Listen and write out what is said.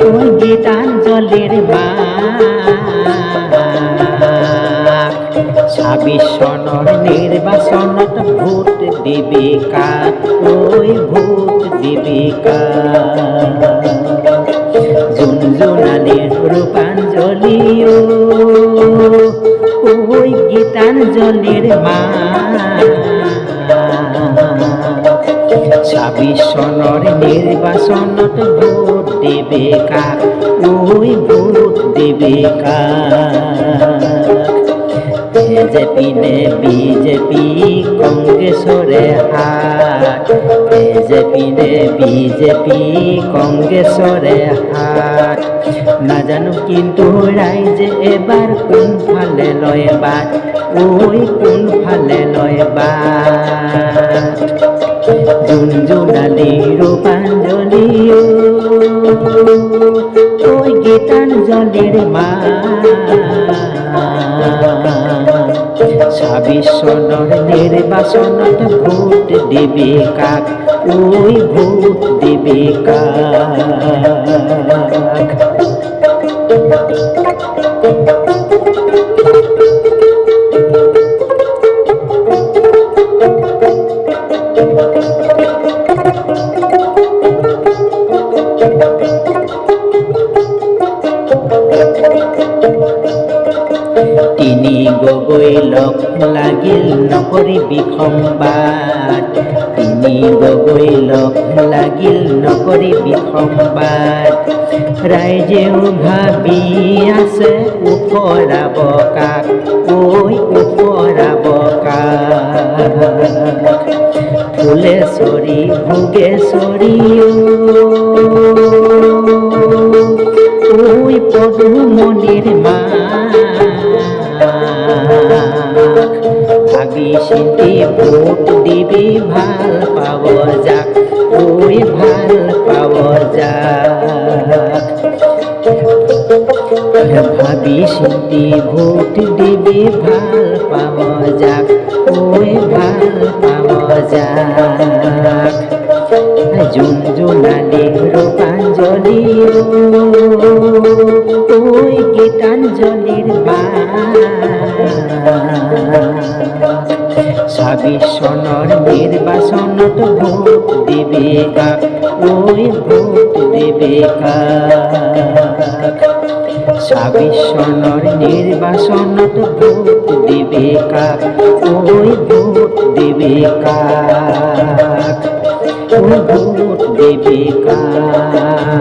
ওই গীতাঞ্জলির মা 26 সনৰ নিৰ্বাচনত ভোট দিবি কাক ঐ ভোট দিবি কাক জোনালীৰ ৰূপাঞ্জলি ঐ গীতাঞ্জলিৰ মা 26 সনৰ নিৰ্বাচনত ভোট দিবি কাক ঐ ভোট দিবি কাক বিজেপি নে বিজেপি কংগ্ৰেছৰে হাত বিজেপি নে বিজেপি কংগ্ৰেছৰে হাত নাজানো কিন্তু ৰাইজে এবাৰ কোনফালে লয় বাট ঐ কোনফালে লয় বাট জোনালী ৰূপাঞ্জলি ঐ গীতাঞ্জলিৰ মা 26 সনৰ নিৰ্বাচনত ভোট দিবি কাক ঐ ভোট দিবি কাক তিনি গগৈ লগ লাগিল নকৰিবি সংবাদ তিনি গগৈ লগ লাগিল নকৰিবি সংবাদ ৰাইজেও ভাবি আছে ওফৰাব কাক ঐ ওফৰাব কাক ফুলেশ্বৰী ভোগেশ্বৰী ঐ পদুমণিৰ মা ভাবি চিন্তি ভোট দিবি ভাল পাব যাক ঐ ভাল পাব যাক ভাবি চিন্তি ভোট দিবি ভাল পাব যাক ঐ ভাল পাব যাক জোনালী ৰূপাঞ্জলি ঐ গীতাঞ্জলিৰ মা 26 সনৰ নিৰ্বাচনত ভোট দিবি কাক ঐ ভোট দিবি কাক 26 সনৰ নিৰ্বাচনত ভোট দিবি কাক ঐ ভোট দিবি কাক ঐ ভোট দিবি কাক